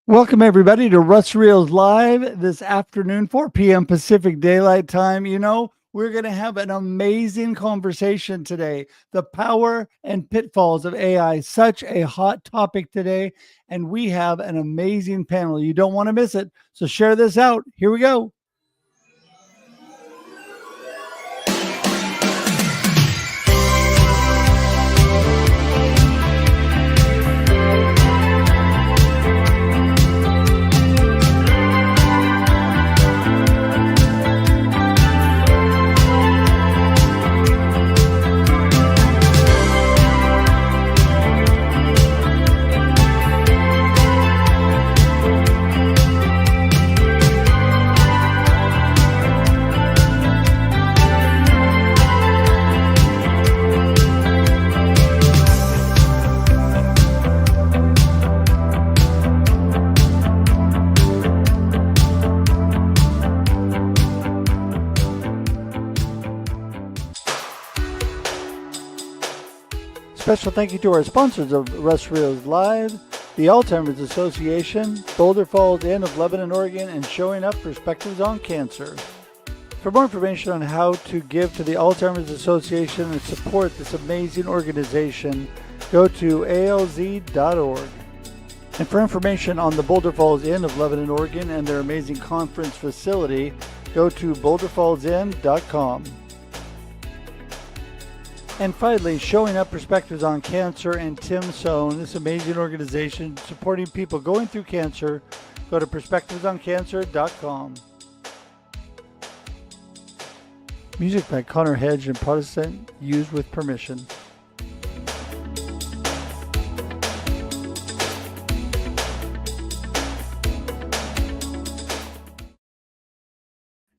Welcome, everybody, to Russ Reals Live this afternoon, 4 p.m. Pacific Daylight Time. We're going to have an amazing conversation today. The power and pitfalls of AI, such a hot topic today. And we have an amazing panel. You don't want to miss it. So share this out. Here we go. Special thank you to our sponsors of Russ Reals Live, the Alzheimer's Association, Boulder Falls Inn of Lebanon, Oregon, and Showing Up Perspectives on Cancer. For more information on how to give to the Alzheimer's Association and support this amazing organization, go to alz.org. And for information on the Boulder Falls Inn of Lebanon, Oregon, and their amazing conference facility, go to boulderfallsinn.com. And finally, Showing Up Perspectives on Cancer and Tim Sohn, this amazing organization supporting people going through cancer. Go to perspectivesoncancer.com. Music by Connor Hedge and Protestant, used with permission.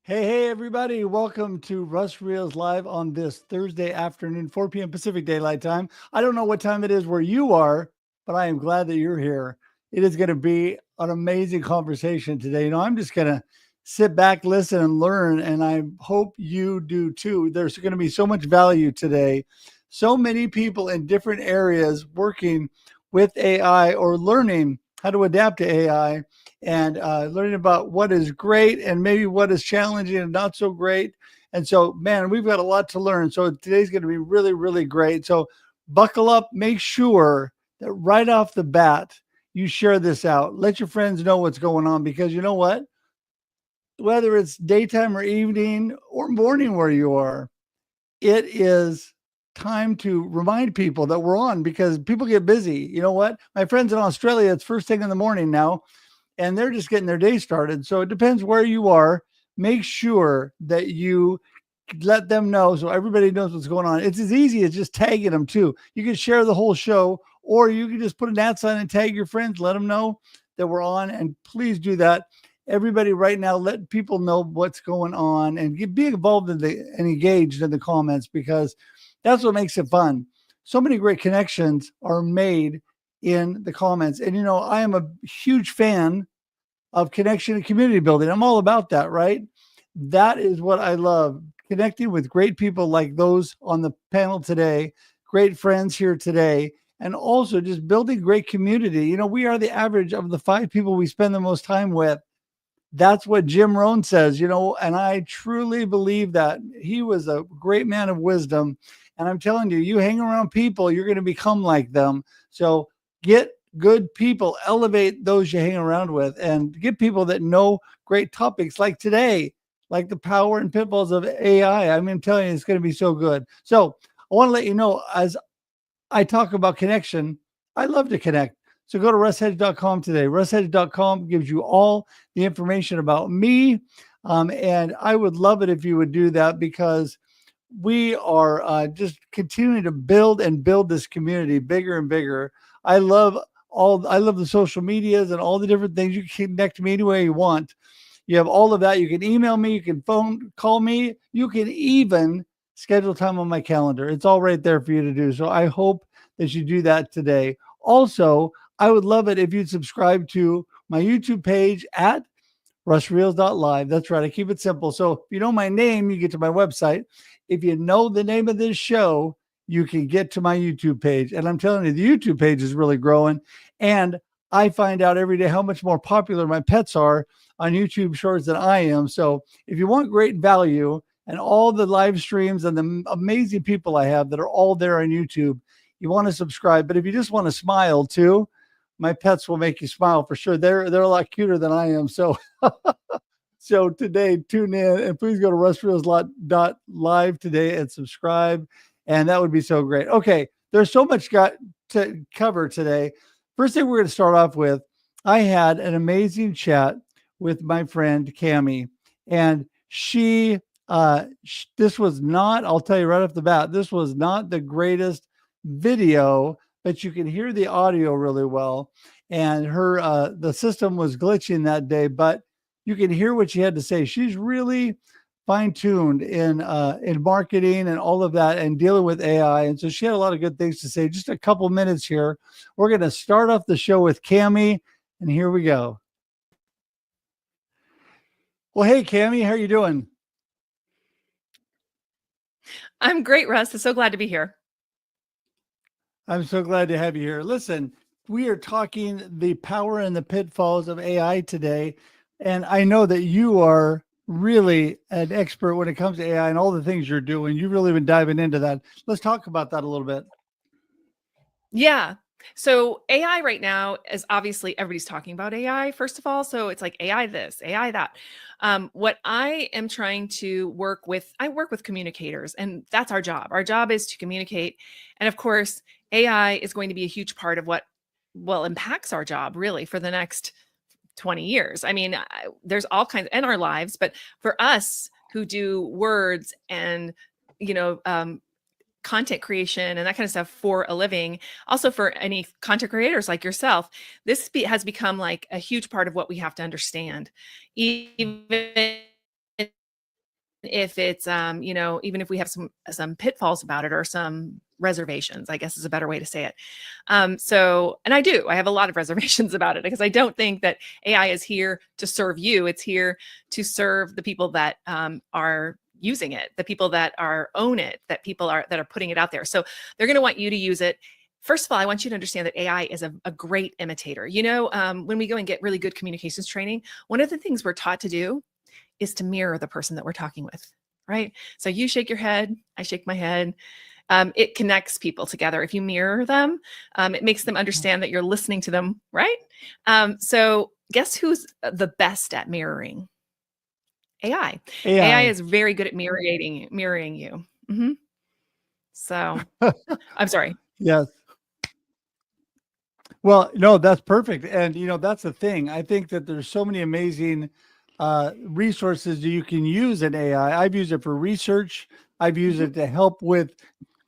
Hey, everybody. Welcome to Russ Reals Live on this Thursday afternoon, 4 p.m. Pacific Daylight Time. I don't know what time it is where you are, but I am glad that you're here. It is going to be an amazing conversation today. I'm just going to sit back, listen, and learn, and I hope you do too. There's going to be so much value today. So many people in different areas working with AI or learning how to adapt to AI. And learning about what is great and maybe what is challenging and not so great. And so, man, we've got a lot to learn. So today's going to be really, really great. So buckle up. Make sure that right off the bat, you share this out. Let your friends know what's going on, because you know what? Whether it's daytime or evening or morning where you are, it is time to remind people that we're on, because people get busy. You know what? My friends in Australia, it's first thing in the morning now, and they're just getting their day started. So it depends where you are. Make sure that you let them know so everybody knows what's going on. It's as easy as just tagging them too. You can share the whole show, or you can just put an @ sign and tag your friends, let them know that we're on, and please do that. Everybody right now, let people know what's going on and be involved and engaged in the comments, because that's what makes it fun. So many great connections are made in the comments. And, I am a huge fan of connection and community building. I'm all about that, right? That is what I love, connecting with great people like those on the panel today, great friends here today, and also just building great community. We are the average of the 5 people we spend the most time with. That's what Jim Rohn says, and I truly believe that. He was a great man of wisdom. And I'm telling you, you hang around people, you're going to become like them. So get good people, elevate those you hang around with, and get people that know great topics like today, like the power and pitfalls of AI. I'm telling you, it's going to be so good. So I want to let you know, as I talk about connection, I love to connect. So go to russhedge.com today. Russhedge.com gives you all the information about me. And I would love it if you would do that, because we are just continuing to build this community bigger and bigger. I love the social medias and all the different things. You can connect to me any way you want. You have all of that. You can email me, you can call me, you can even schedule time on my calendar. It's all right there for you to do. So I hope that you do that today. Also, I would love it if you'd subscribe to my YouTube page at russreals.live. That's right. I keep it simple. So if you know my name, you get to my website. If you know the name of this show, you can get to my YouTube page. And I'm telling you, the YouTube page is really growing. And I find out every day how much more popular my pets are on YouTube Shorts than I am. So if you want great value and all the live streams and the amazing people I have that are all there on YouTube, you want to subscribe. But if you just want to smile too, my pets will make you smile for sure. They're a lot cuter than I am. So so today, tune in and please go to russreals.live today and subscribe. And that would be so great. Okay, there's so much got to cover today. First thing we're going to start off with, I had an amazing chat with my friend Cami, and this was not, I'll tell you right off the bat, this was not the greatest video, but you can hear the audio really well. And the system was glitching that day, but you can hear what she had to say. She's really fine-tuned in marketing and all of that and dealing with AI. And so she had a lot of good things to say. Just a couple minutes here. We're going to start off the show with Cami, and here we go. Well, hey, Cami, how are you doing? I'm great, Russ. I'm so glad to be here. I'm so glad to have you here. Listen, we are talking the power and the pitfalls of AI today. And I know that you are really an expert when it comes to AI and all the things you're doing. You've really been diving into that. Let's talk about that a little bit. Yeah. So AI right now is obviously everybody's talking about AI, first of all. So it's like AI this, AI that. What I am trying to I work with communicators, and that's our job. Our job is to communicate. And of course, AI is going to be a huge part of what impacts our job really for the next 20 years. I mean, there's all kinds in our lives, but for us who do words and, you know, content creation and that kind of stuff for a living, also for any content creators like yourself, this has become like a huge part of what we have to understand. Even if it's even if we have some pitfalls about it or some reservations, I guess is a better way to say it. And I have a lot of reservations about it because I don't think that AI is here to serve you. It's here to serve the people that are using it, the people that own it, that are putting it out there. So they're going to want you to use it. First of all, I want you to understand that AI is a great imitator. When we go and get really good communications training, one of the things we're taught to do is to mirror the person that we're talking with, right? So you shake your head, I shake my head. It connects people together. If you mirror them, it makes them understand that you're listening to them, right? So guess who's the best at mirroring? AI. AI is very good at mirroring you. Mm-hmm. So I'm sorry. Yes. Well, no, that's perfect. And, that's the thing. I think that there's so many amazing resources that you can use in AI. I've used it for research. I've used it to help with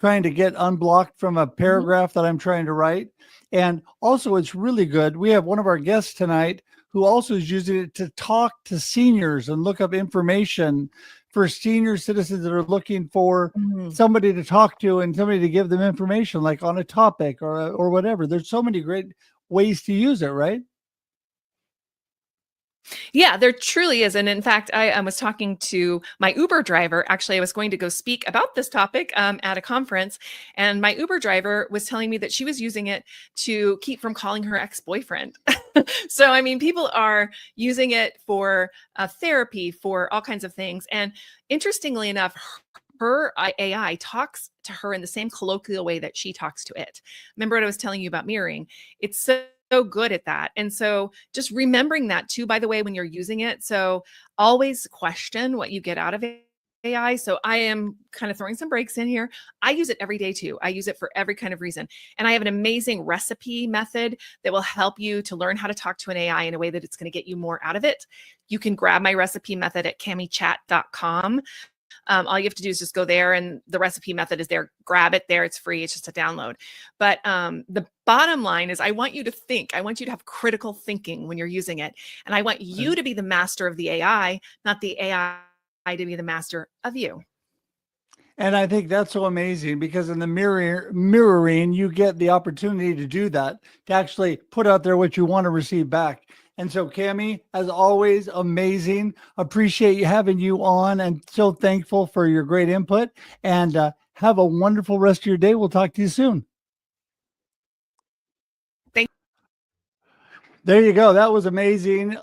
trying to get unblocked from a paragraph that I'm trying to write. And also, it's really good. We have one of our guests tonight who also is using it to talk to seniors and look up information for senior citizens that are looking for somebody to talk to and somebody to give them information, like on a topic or whatever. There's so many great ways to use it, right? Yeah, there truly is. And in fact, I was talking to my Uber driver. Actually, I was going to go speak about this topic at a conference. And my Uber driver was telling me that she was using it to keep from calling her ex-boyfriend. So, I mean, people are using it for therapy, for all kinds of things. And interestingly enough, her AI talks to her in the same colloquial way that she talks to it. Remember what I was telling you about mirroring? It's so good at that. And so just remembering that too, by the way, when you're using it. So always question what you get out of AI. So I am kind of throwing some breaks in here. I use it every day too. I use it for every kind of reason. And I have an amazing recipe method that will help you to learn how to talk to an AI in a way that it's going to get you more out of it. You can grab my recipe method at camichat.com. All you have to do is just go there and the recipe method is there. Grab it there. It's free. It's just a download. But the bottom line is I want you to think. I want you to have critical thinking when you're using it. And I want you to be the master of the AI, not the AI to be the master of you. And I think that's so amazing because in the mirroring, you get the opportunity to do that, to actually put out there what you want to receive back. And so, Cami, as always, amazing. Appreciate you having you on and so thankful for your great input. And have a wonderful rest of your day. We'll talk to you soon. Thank There you go. That was amazing.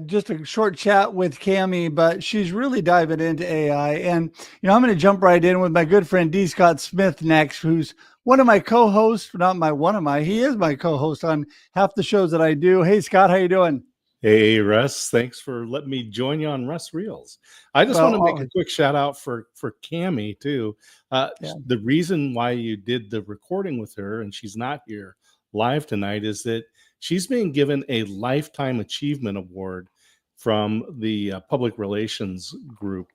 Just a short chat with Cami, but she's really diving into AI. And, I'm going to jump right in with my good friend D. Scott Smith next, who's one of my co-hosts, not my one of my, he is my co-host on half the shows that I do. Hey, Scott, how you doing? Hey, Russ, thanks for letting me join you on Russ Reels. I just want to make a quick shout out for Cami too. Yeah. The reason why you did the recording with her and she's not here live tonight is that she's being given a Lifetime Achievement Award from the Public Relations Group,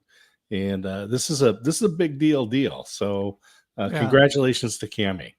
and this is a big deal. So, congratulations to Cami.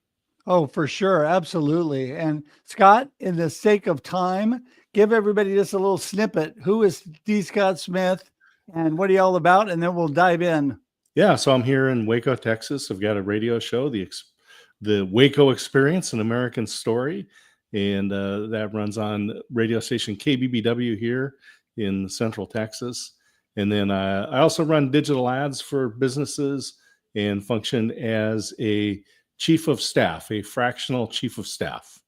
Oh, for sure. Absolutely. And Scott, in the sake of time, give everybody just a little snippet. Who is D. Scott Smith and what are you all about? And then we'll dive in. Yeah, so I'm here in Waco, Texas. I've got a radio show, the Waco Experience, an American Story, and that runs on radio station KBBW here in Central Texas. And then I also run digital ads for businesses and function as a chief of staff, a fractional chief of staff.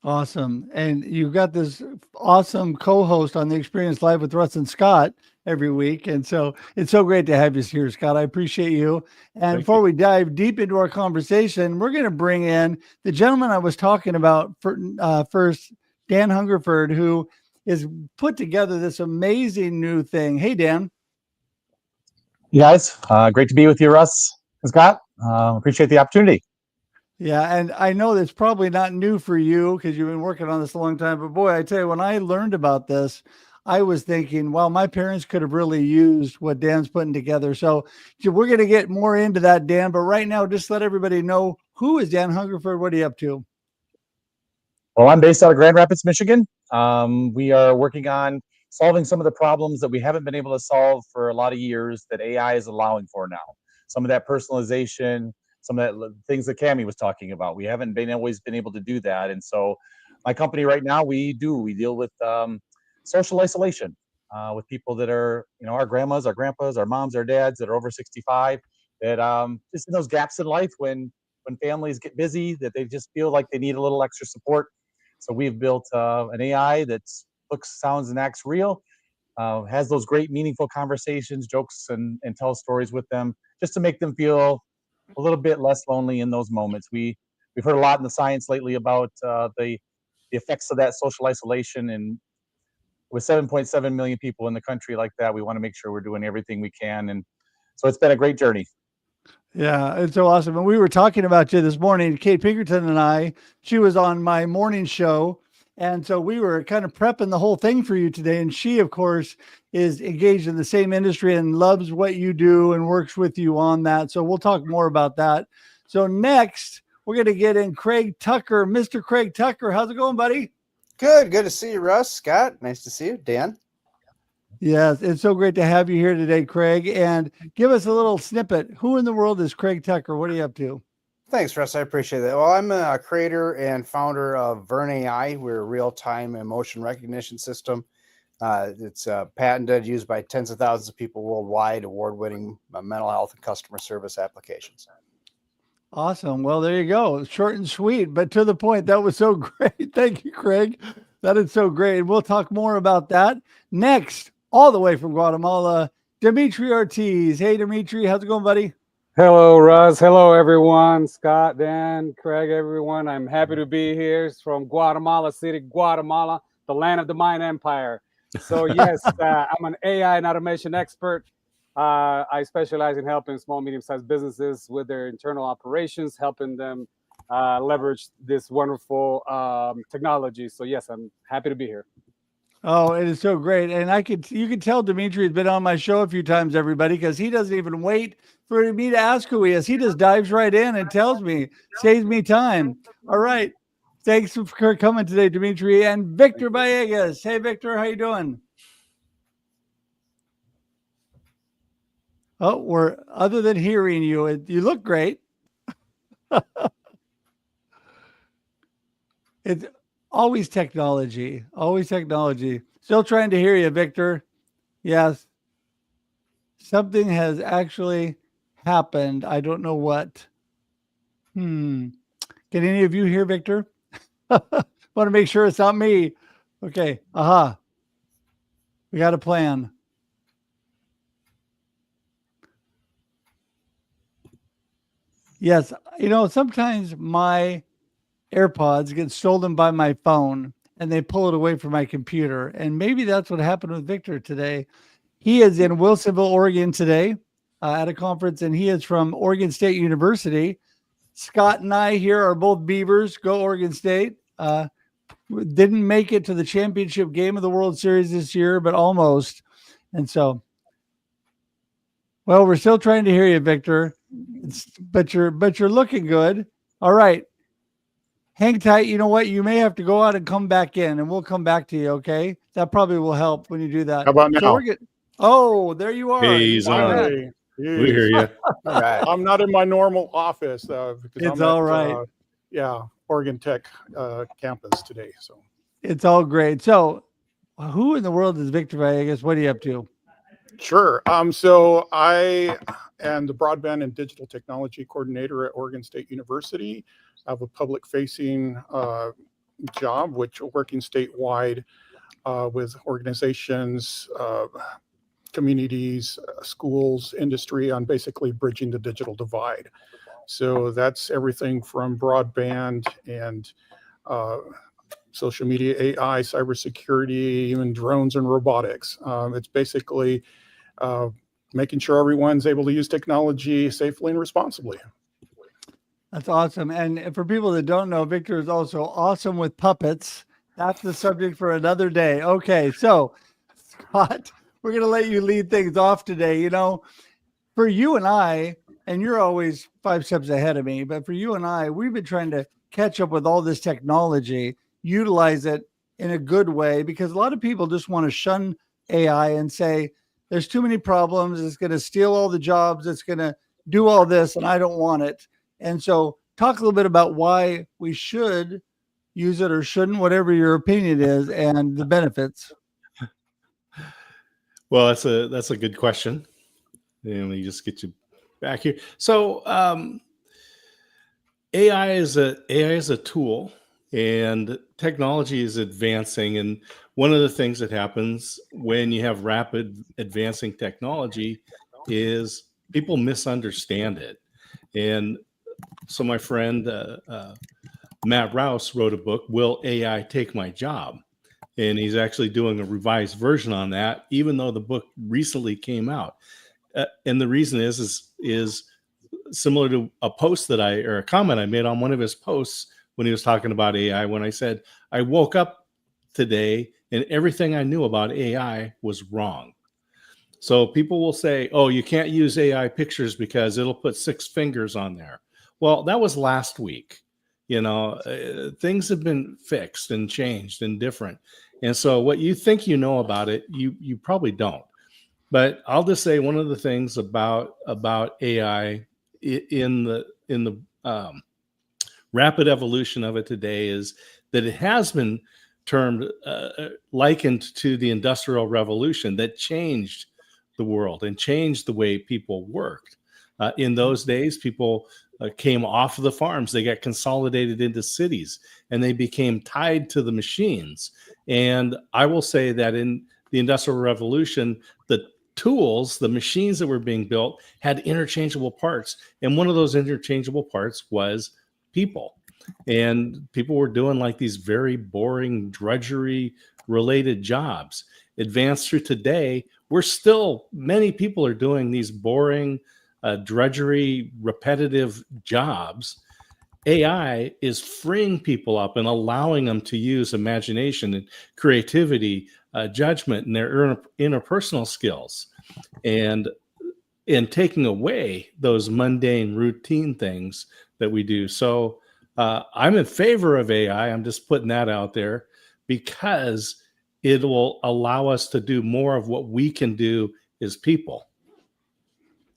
Awesome. And you've got this awesome co-host on the Experience Live with Russ and Scott every week. And so it's so great to have you here, Scott. I appreciate you. And before we dive deep into our conversation, we're going to bring in the gentleman I was talking about first, Dan Hungerford, who is put together this amazing new thing. Hey, Dan. Hey guys, great to be with you, Russ and Scott. Appreciate the opportunity. Yeah, and I know that's probably not new for you because you've been working on this a long time. But boy, I tell you, when I learned about this, I was thinking, well, my parents could have really used what Dan's putting together. So we're going to get more into that, Dan. But right now, just let everybody know, who is Dan Hungerford? What are you up to? Well, I'm based out of Grand Rapids, Michigan. We are working on solving some of the problems that we haven't been able to solve for a lot of years that AI is allowing for now. Some of that personalization, some of that things that Cami was talking about. We haven't always been able to do that. And so my company right now, we deal with social isolation with people that are, our grandmas, our grandpas, our moms, our dads that are over 65, that just in those gaps in life when families get busy, that they just feel like they need a little extra support. So we've built an AI that looks, sounds, and acts real, has those great, meaningful conversations, jokes, and tells stories with them, just to make them feel a little bit less lonely in those moments. We've heard a lot in the science lately about the effects of that social isolation, and with 7.7 million people in the country like that, we want to make sure we're doing everything we can. And so it's been a great journey. Yeah, it's so awesome. And we were talking about you this morning, Kate Pinkerton and I. She was on my morning show. And so we were kind of prepping the whole thing for you today. And she, of course, is engaged in the same industry and loves what you do and works with you on that. So we'll talk more about that. So next, we're going to get in Craig Tucker. Mr. Craig Tucker, how's it going, buddy? Good to see you, Russ. Scott, nice to see you. Dan. Yes, it's so great to have you here today, Craig. And give us a little snippet. Who in the world is Craig Tucker? What are you up to? Thanks, Russ. I appreciate that. Well, I'm a creator and founder of O.L.I.V.E.R AI. We're a real-time emotion recognition system. It's patented, used by tens of thousands of people worldwide, award-winning mental health and customer service applications. Awesome. Well, there you go. Short and sweet, but to the point. That was so great. Thank you, Craig. That is so great. We'll talk more about that next, all the way from Guatemala, Dimitri Ortiz. Hey, Dimitri, how's it going, buddy? Hello, Russ. Hello, everyone. Scott, Dan, Craig, everyone. I'm happy to be here. It's from Guatemala City, Guatemala, the land of the Mayan Empire. So, yes, I'm an AI and automation expert. I specialize in helping small, medium-sized businesses with their internal operations, helping them leverage this wonderful technology. So, yes, I'm happy to be here. Oh, it is so great. And you can tell Dimitri has been on my show a few times, everybody, because he doesn't even wait for me to ask who he is. He just dives right in and tells me, saves me time. All right. Thanks for coming today, Dimitri. And Victor Villegas. Hey, Victor, how you doing? Oh, other than hearing you, you look great. It's always technology, always technology. Still trying to hear you, Victor. Yes. Something has actually happened. I don't know what. Can any of you hear Victor? Want to make sure it's not me. Okay. Aha. We got a plan. Yes. Sometimes my AirPods get stolen by my phone and they pull it away from my computer. And maybe that's what happened with Victor today. He is in Wilsonville, Oregon today at a conference, and he is from Oregon State University. Scott and I here are both Beavers. Go Oregon State. Didn't make it to the championship game of the World Series this year, but almost. And so, well, we're still trying to hear you, Victor. But you're looking good. All right. Hang tight. You know what? You may have to go out and come back in, and we'll come back to you. Okay, that probably will help when you do that. How about now? So we're good. Oh, there you are. Hey, he's on. Finally. We hear you. All right. I'm not in my normal office because It's I'm all right. Oregon Tech campus today. So It's all great. So, who in the world is Victor? I guess. What are you up to? sure. So I am the broadband and digital technology coordinator at Oregon State University. I have a public-facing job, which working statewide with organizations, communities, schools, industry on basically bridging the digital divide. So that's everything from broadband and social media, AI, cybersecurity, even drones and robotics. It's basically making sure everyone's able to use technology safely and responsibly. That's awesome. And for people that don't know, Victor is also awesome with puppets. That's the subject for another day. Okay, so Scott, we're going to let you lead things off today. For you and I, and you're always 5 steps ahead of me, but for you and I, we've been trying to catch up with all this technology, utilize it in a good way, because a lot of people just want to shun AI and say, there's too many problems. It's going to steal all the jobs. It's going to do all this, and I don't want it. And so talk a little bit about why we should use it or shouldn't, whatever your opinion is, and the benefits. Well, that's a good question. And we just get you back here. So AI is a tool, and technology is advancing. And one of the things that happens when you have rapid advancing technology is people misunderstand it. And so my friend Matt Rouse wrote a book, Will AI Take My Job? And he's actually doing a revised version on that, even though the book recently came out. And the reason is similar to a comment I made on one of his posts when he was talking about AI, when I said, I woke up today and everything I knew about AI was wrong. So people will say, oh, you can't use AI pictures because it'll put 6 fingers on there. Well, that was last week. Things have been fixed and changed and different. And so what you think you know about it, you probably don't. But I'll just say one of the things about AI in the rapid evolution of it today is that it has been termed likened to the Industrial Revolution that changed the world and changed the way people worked. In those days, people came off of the farms. They got consolidated into cities, and they became tied to the machines. And I will say that in the Industrial Revolution, the tools, the machines that were being built had interchangeable parts. And one of those interchangeable parts was people. And people were doing like these very boring, drudgery related jobs. Advanced through today, many people are doing these boring, drudgery, repetitive jobs. AI is freeing people up and allowing them to use imagination and creativity, judgment, and their interpersonal skills, and taking away those mundane, routine things that we do. So I'm in favor of AI. I'm just putting that out there because it will allow us to do more of what we can do as people.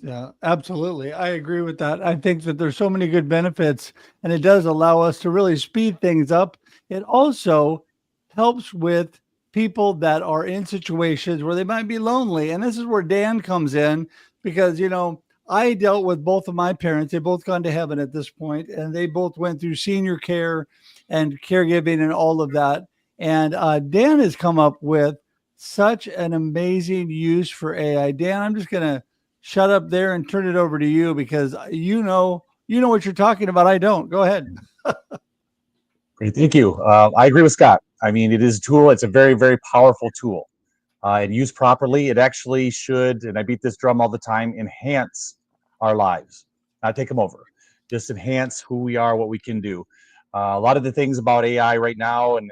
Yeah, absolutely. I agree with that. I think that there's so many good benefits, and it does allow us to really speed things up. It also helps with people that are in situations where they might be lonely. And this is where Dan comes in because, I dealt with both of my parents. They both gone to heaven at this point, and they both went through senior care and caregiving and all of that. And Dan has come up with such an amazing use for AI. Dan, I'm just going to shut up there and turn it over to you because you know what you're talking about. I don't. Go ahead. Great, thank you. I agree with Scott. I mean, it is a tool. It's a very, very powerful tool. And used properly, it actually should, and I beat this drum all the time, enhance our lives, not take them over. Just enhance who we are, what we can do. A lot of the things about AI right now and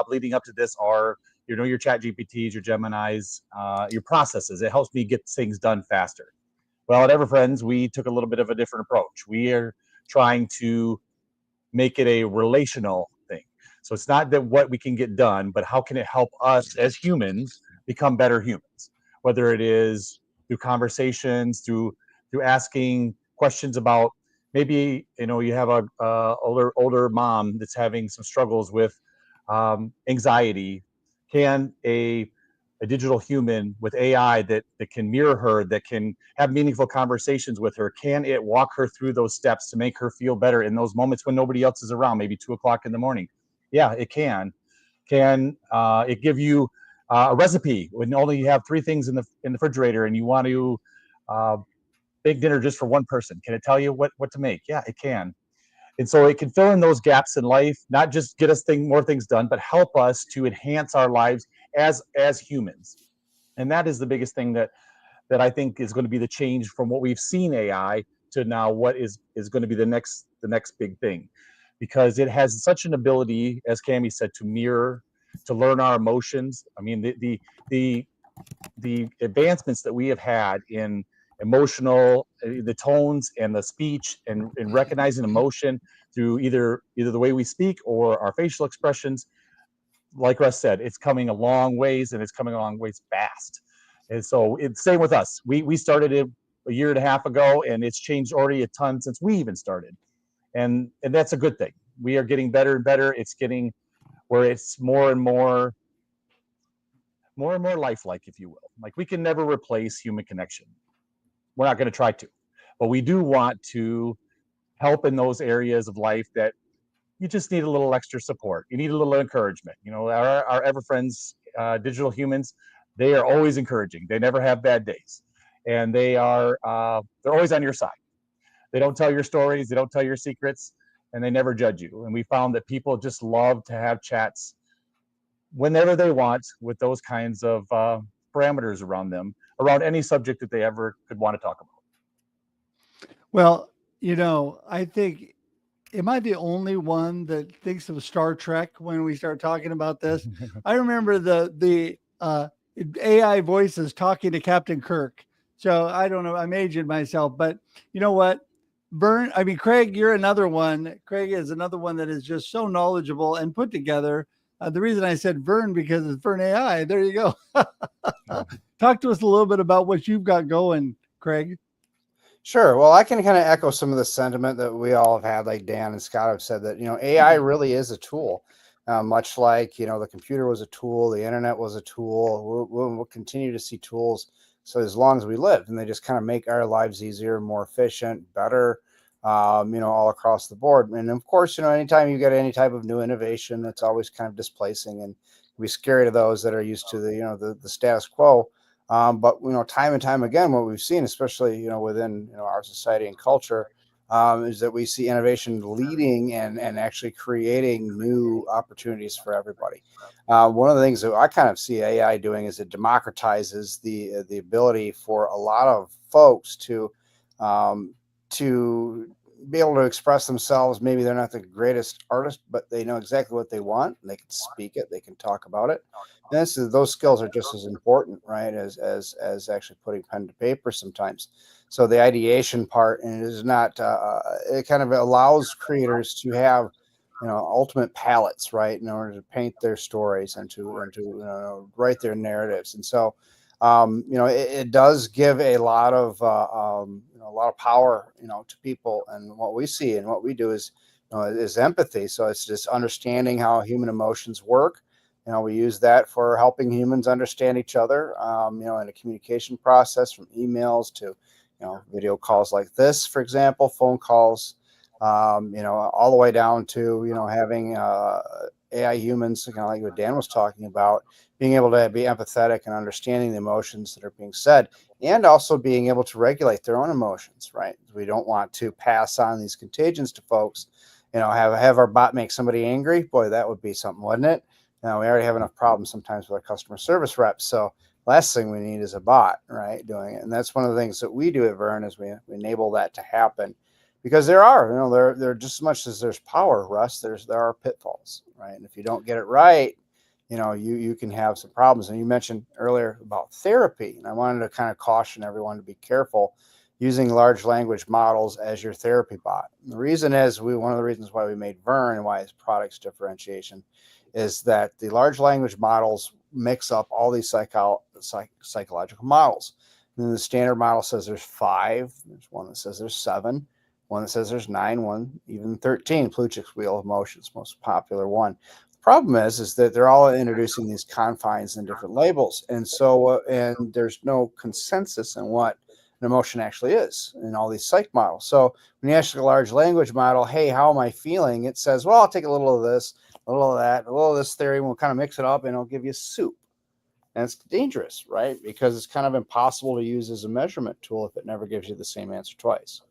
leading up to this are, your chat GPTs, your Geminis, your processes. It helps me get things done faster. Well, at EverFriends, we took a little bit of a different approach. We are trying to make it a relational thing. So it's not that what we can get done, but how can it help us as humans become better humans? Whether it is through conversations, through asking questions about, maybe you have a older mom that's having some struggles with anxiety. Can a digital human with AI that can mirror her, that can have meaningful conversations with her, can it walk her through those steps to make her feel better in those moments when nobody else is around, maybe 2:00 in the morning? Yeah, it can. Can it give you a recipe when only you have 3 things in the refrigerator and you want to bake dinner just for one person? Can it tell you what to make? Yeah, it can. And so it can fill in those gaps in life, not just get us more things done, but help us to enhance our lives as humans. And that is the biggest thing that I think is going to be the change from what we've seen AI to now what is going to be the next big thing, because it has such an ability, as Cami said, to mirror, to learn our emotions. I mean, the advancements that we have had in emotional, the tones and the speech and recognizing emotion through either the way we speak or our facial expressions, like Russ said, it's coming a long ways, and it's coming a long ways fast. And so it's same with us. We started it a year and a half ago, and it's changed already a ton since we even started. And that's a good thing. We are getting better and better. It's getting where it's more and more lifelike, if you will. Like, we can never replace human connection. We're not going to try to, but we do want to help in those areas of life that you just need a little extra support. You need a little encouragement. Our EverFriends digital humans, they are always encouraging. They never have bad days, and they're always on your side. They don't tell your stories, they don't tell your secrets, and they never judge you. And we found that people just love to have chats whenever they want, with those kinds of parameters around them, around any subject that they ever could want to talk about. Well, I think, am I the only one that thinks of Star Trek when we start talking about this? I remember the AI voices talking to Captain Kirk. So I don't know, I'm aging myself, but you know what? Craig, you're another one. Craig is another one that is just so knowledgeable and put together. The reason I said Vern, because it's Vern AI. There you go. Talk to us a little bit about what you've got going, Craig. Sure. Well, I can kind of echo some of the sentiment that we all have had, like Dan and Scott have said, that, AI really is a tool, much like, the computer was a tool, the internet was a tool. We'll continue to see tools. So as long as we live, and they just kind of make our lives easier, more efficient, better, all across the board. And of course, anytime you get any type of new innovation, it's always kind of displacing, and be scary to those that are used to the status quo. But time and time again, what we've seen, especially within our society and culture, is that we see innovation leading and actually creating new opportunities for everybody. One of the things that I kind of see AI doing is it democratizes the ability for a lot of folks to be able to express themselves. Maybe they're not the greatest artist, but they know exactly what they want, and they can speak it, they can talk about it. And those skills are just as important, right, as actually putting pen to paper sometimes. So the ideation part, and it is not, it kind of allows creators to have, ultimate palettes, right, in order to paint their stories and to write their narratives. And so, it does give a lot of power, to people. And what we see and what we do is empathy. So it's just understanding how human emotions work. We use that for helping humans understand each other, in a communication process, from emails to, video calls like this, for example, phone calls, all the way down to, having AI humans, kind of like what Dan was talking about, being able to be empathetic and understanding the emotions that are being said, and also being able to regulate their own emotions, right? We don't want to pass on these contagions to folks. Have our bot make somebody angry. Boy, that would be something, wouldn't it? Now, we already have enough problems sometimes with our customer service reps. So last thing we need is a bot, right, doing it. And that's one of the things that we do at Vern is we enable that to happen, because there are just as much as there's power, Russ, there are pitfalls, right? And if you don't get it right, you can have some problems. And you mentioned earlier about therapy, and I wanted to kind of caution everyone to be careful using large language models as your therapy bot. And the reason is one of the reasons why we made Vern and why his product's differentiation is that the large language models mix up all these psychological models. And then the standard model says there's 5. There's one that says there's 7. One that says there's 9. One even 13. Plutchik's wheel of emotions, most popular one. The problem is that they're all introducing these confines and different labels, and so and there's no consensus on what an emotion actually is in all these psych models. So when you ask a large language model, hey, how am I feeling? It says, well, I'll take a little of this, a little of that, a little of this theory, and we'll kind of mix it up, and it'll give you soup. And it's dangerous, right? Because it's kind of impossible to use as a measurement tool if it never gives you the same answer twice.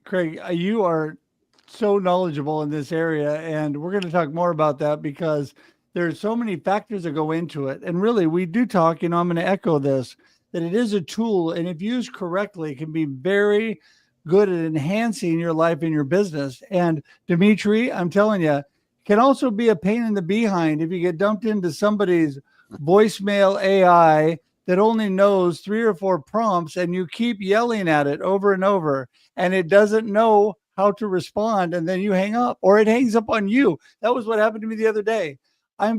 Craig, you are so knowledgeable in this area, and we're going to talk more about that because there's so many factors that go into it. And really, we do talk, I'm going to echo this, that it is a tool, and if used correctly, it can be very good at enhancing your life and your business. And Dimitri, I'm telling you, can also be a pain in the behind if you get dumped into somebody's voicemail AI that only knows 3 or 4 prompts, and you keep yelling at it over and over, and it doesn't know how to respond, and then you hang up, or it hangs up on you. That was what happened to me the other day.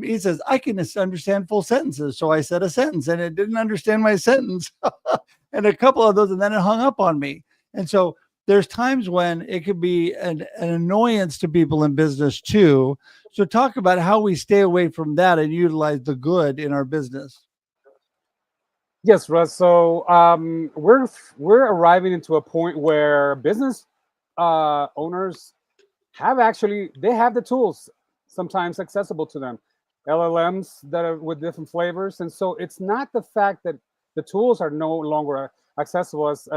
He says, I can understand full sentences. So I said a sentence, and it didn't understand my sentence and a couple of those, and then it hung up on me. And so there's times when it could be an annoyance to people in business too. So talk about how we stay away from that and utilize the good in our business. Yes, Russ. So we're arriving into a point where business owners have the tools sometimes accessible to them, LLMs that are with different flavors, and so it's not the fact that the tools are no longer accessible, as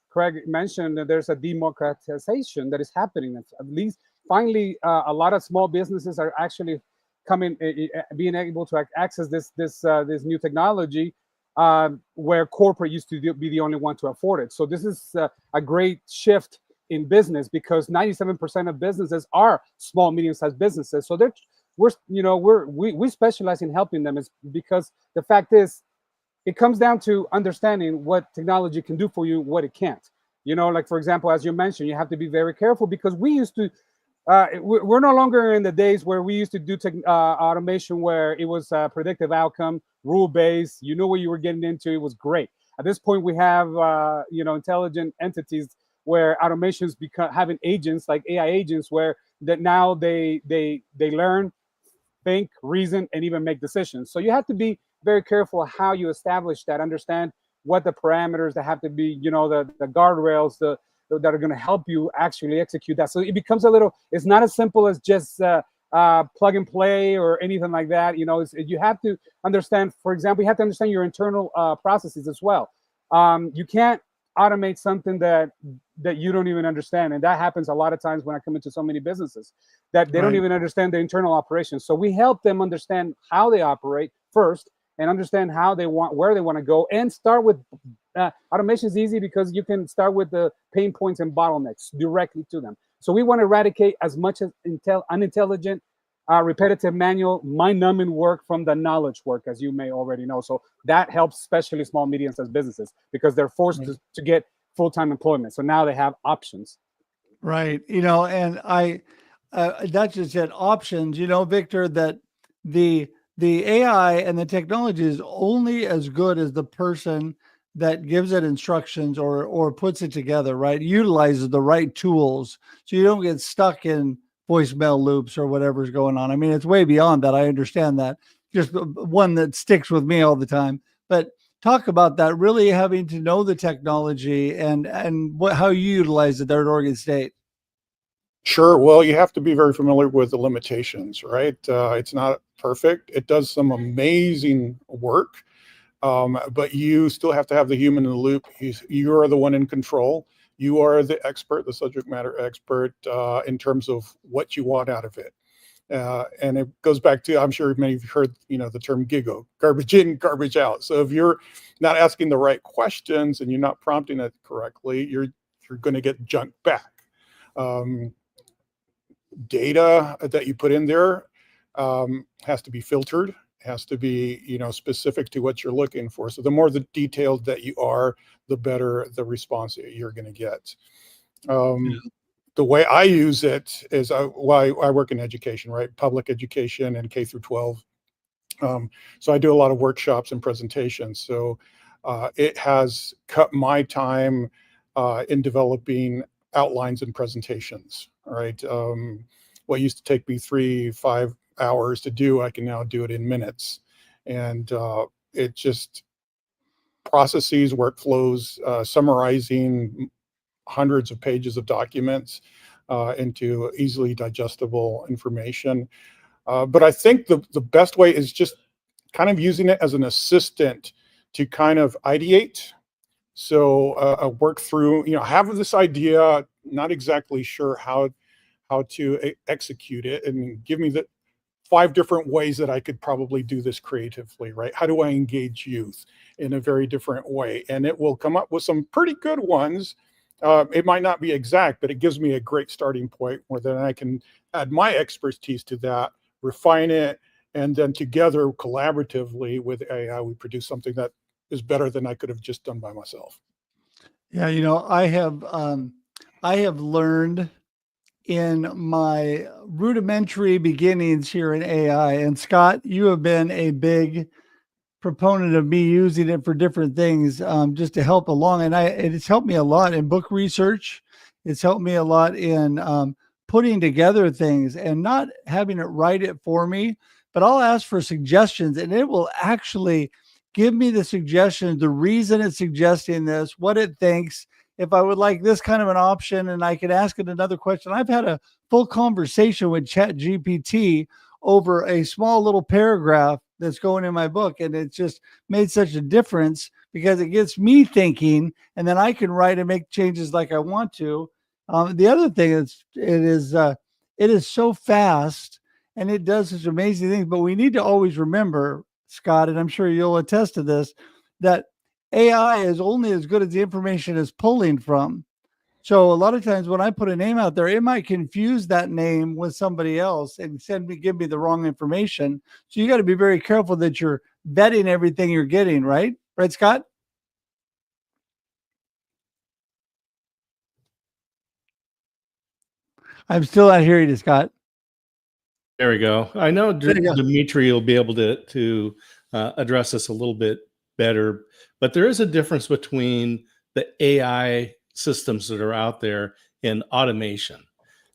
Craig mentioned. There's a democratization that is happening. At least finally, a lot of small businesses are actually being able to access this new technology. Where corporate used to be the only one to afford it. So this is a great shift in business, because 97% of businesses are small, medium-sized businesses. So we specialize in helping them, is because the fact is, it comes down to understanding what technology can do for you, what it can't. Like for example, as you mentioned, you have to be very careful, because we used to. We're no longer in the days where we used to do automation where it was predictive outcome, rule-based. You know what you were getting into. It was great. At this point, we have intelligent entities where automations having agents like AI agents, where that now they learn, think, reason, and even make decisions. So you have to be very careful how you establish that. Understand what the parameters that have to be. The guardrails, that are going to help you actually execute that. So it becomes it's not as simple as just plug and play or anything like that. You have to understand, for example, you have to understand your internal processes as well. You can't automate something that you don't even understand. And that happens a lot of times when I come into so many businesses that they don't even understand the internal operations. So we help them understand how they operate first, and understand where they want to go, and start with automation is easy because you can start with the pain points and bottlenecks directly to them. So we want to eradicate as much as unintelligent, repetitive, manual, mind-numbing work from the knowledge work, as you may already know. So that helps especially small, medium-sized businesses, because they're forced to get full-time employment. So now they have options. Right. And I, that just said options, Victor, that the AI and the technology is only as good as the person that gives it instructions or puts it together, right? Utilizes the right tools, so you don't get stuck in voicemail loops or whatever's going on. I mean, it's way beyond that. I understand that. Just one that sticks with me all the time. But talk about that, really having to know the technology and how you utilize it there at Oregon State. Sure. Well, you have to be very familiar with the limitations, right? It's not perfect. It does some amazing work, but you still have to have the human in the loop. You are the one in control. You are the expert, the subject matter expert, in terms of what you want out of it. And it goes back to, I'm sure many of you heard, the term GIGO, garbage in, garbage out. So if you're not asking the right questions and you're not prompting it correctly, you're going to get junk back. Data that you put in there has to be filtered, has to be specific to what you're looking for. So the more the detailed that you are, the better the response that you're going to get. The way I use it is I work in education, right? Public education and K through 12. So I do a lot of workshops and presentations. So it has cut my time in developing outlines and presentations, right? What used to take me 3-5 hours to do, I can now do it in minutes. And it just processes, workflows, summarizing hundreds of pages of documents into easily digestible information. But I think the best way is just kind of using it as an assistant to kind of ideate. So work through, have this idea, not exactly sure how to execute it, and give me the 5 different ways that I could probably do this creatively, right? How do I engage youth in a very different way? And it will come up with some pretty good ones. It might not be exact, but it gives me a great starting point where then I can add my expertise to that, refine it, and then together collaboratively with AI, we produce something that is better than I could have just done by myself. Yeah, I have learned in my rudimentary beginnings here in AI, and Scott, you have been a big proponent of me using it for different things, just to help along. And it's helped me a lot in book research. It's helped me a lot in putting together things and not having it write it for me, but I'll ask for suggestions and it will actually give me the suggestions, the reason it's suggesting this, what it thinks, if I would like this kind of an option, and I could ask it another question. I've had a full conversation with ChatGPT over a small little paragraph that's going in my book. And it's just made such a difference because it gets me thinking, and then I can write and make changes like I want to. The other thing is it is so fast and it does such amazing things, but we need to always remember, Scott, and I'm sure you'll attest to this, that AI is only as good as the information it's pulling from. So a lot of times when I put a name out there, it might confuse that name with somebody else and give me the wrong information. So you got to be very careful that you're vetting everything you're getting, right? Right, Scott? I'm still not hearing you, Scott. There we go. I know Dimitri will be able to address this a little bit better, but there is a difference between the AI systems that are out there and automation.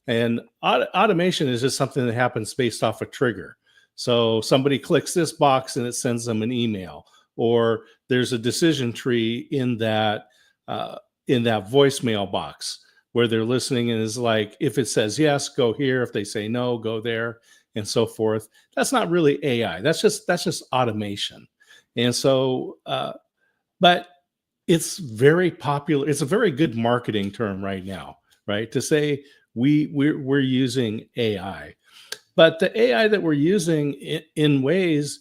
And automation is just something that happens based off a trigger. So somebody clicks this box and it sends them an email, or there's a decision tree in that voicemail box where they're listening and is like, if it says yes, go here. If they say no, go there, and so forth. That's not really AI. That's just automation. And so, but it's very popular. It's a very good marketing term right now, right? To say we're using AI, but the AI that we're using in ways,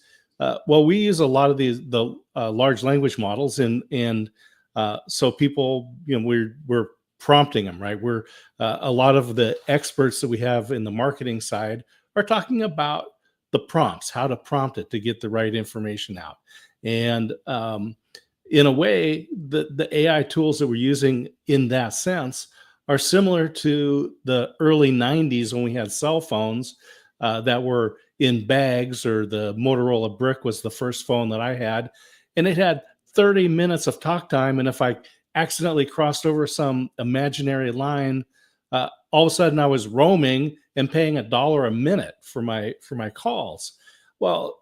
we use a lot of the large language models, and so people, we're prompting them, right? We're a lot of the experts that we have in the marketing side are talking about the prompts, how to prompt it to get the right information out. And in a way, the AI tools that we're using in that sense are similar to the early 90s when we had cell phones that were in bags, or the Motorola Brick was the first phone that I had, and it had 30 minutes of talk time. And if I accidentally crossed over some imaginary line, all of a sudden I was roaming and paying $1 a minute for my calls. Well,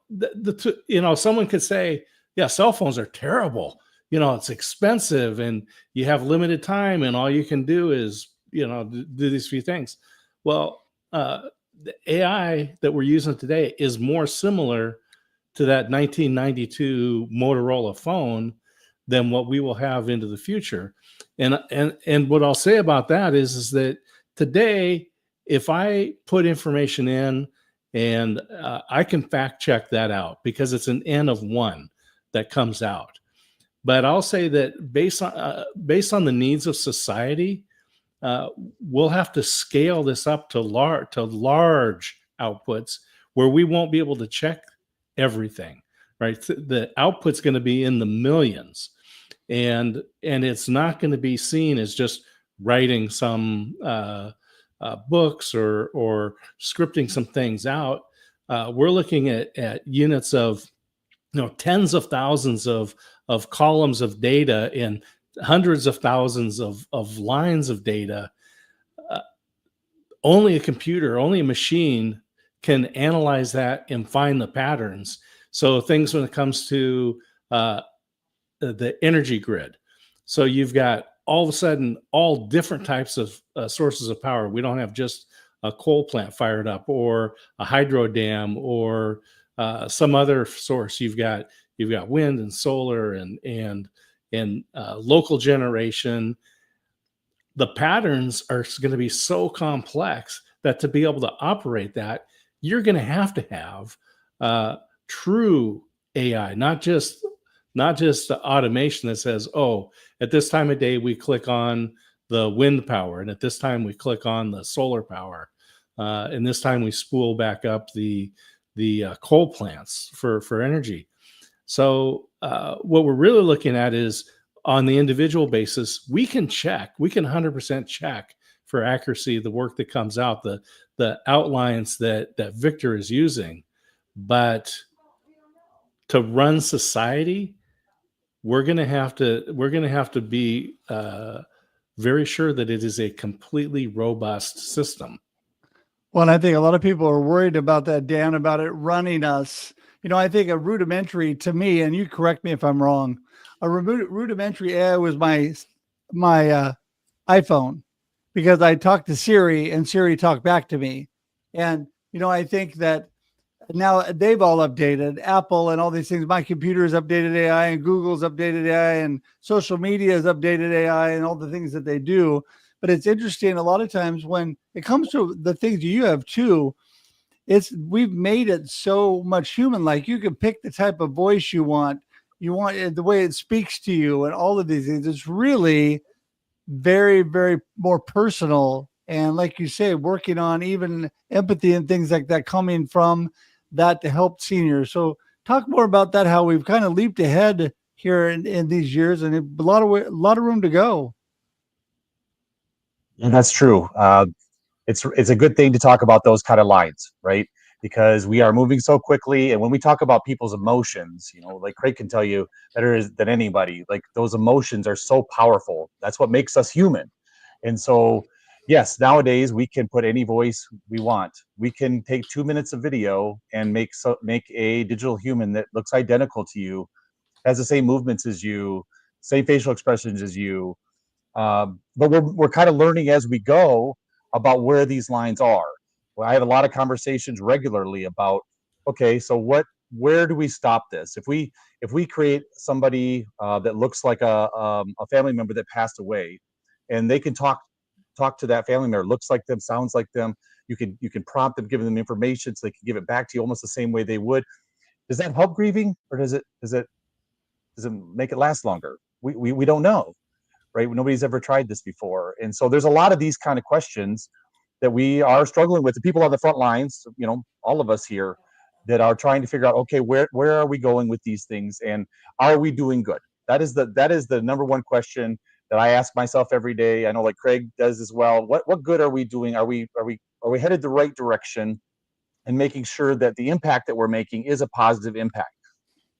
someone could say, yeah, cell phones are terrible. It's expensive and you have limited time and all you can do is, do these few things. Well, the AI that we're using today is more similar to that 1992 Motorola phone than what we will have into the future. And what I'll say about that is that today, if I put information in and I can fact check that out because it's an N of 1 that comes out. But I'll say that based on the needs of society, we'll have to scale this up to large outputs where we won't be able to check everything, right? The output's going to be in the millions, and it's not going to be seen as just writing some books or scripting some things out. We're looking at units of tens of thousands of columns of data and hundreds of thousands of lines of data. Only a computer, only a machine can analyze that and find the patterns. So things when it comes to the energy grid. So you've got all of a sudden all different types of sources of power. We don't have just a coal plant fired up or a hydro dam or some other source. You've got wind and solar and local generation. The patterns are going to be so complex that to be able to operate that, you're going to have true AI, not just the automation that says, oh, at this time of day we click on the wind power, and at this time we click on the solar power, and this time we spool back up the coal plants for energy. So what we're really looking at is on the individual basis, we can 100% check for accuracy the work that comes out, the outlines that Victor is using. But to run society, we're going to have to be very sure that it is a completely robust system. Well, and I think a lot of people are worried about that, Dan, about it running us. I think a rudimentary, to me, and you correct me if I'm wrong, a rudimentary AI was my iPhone, because I talked to Siri and Siri talked back to me. And, I think that now they've all updated, Apple and all these things. My computer's updated AI and Google's updated AI and social media has updated AI and all the things that they do. But it's interesting, a lot of times when it comes to the things you have too, we've made it so much human. Like you can pick the type of voice you want the way it speaks to you and all of these things. It's really very, very more personal. And like you say, working on even empathy and things like that coming from that to help seniors. So talk more about that, how we've kind of leaped ahead here in these years and a lot of room to go. And that's true. It's a good thing to talk about those kind of lines, right? Because we are moving so quickly. And when we talk about people's emotions, like Craig can tell you better than anybody, like those emotions are so powerful. That's what makes us human. And so, yes, nowadays we can put any voice we want. We can take 2 minutes of video and make a digital human that looks identical to you, has the same movements as you, same facial expressions as you. But we're kind of learning as we go about where these lines are. Well, I have a lot of conversations regularly about, okay, so where do we stop this? If we create somebody that looks like a family member that passed away, and they can talk to that family member, looks like them, sounds like them, you can prompt them, give them information so they can give it back to you almost the same way they would. Does that help grieving, or does it make it last longer? We don't know. Right? Nobody's ever tried this before. And so there's a lot of these kind of questions that we are struggling with. The people on the front lines, all of us here that are trying to figure out, okay, where are we going with these things? And are we doing good? That is the number one question that I ask myself every day. I know like Craig does as well. What good are we doing? Are we headed the right direction and making sure that the impact that we're making is a positive impact?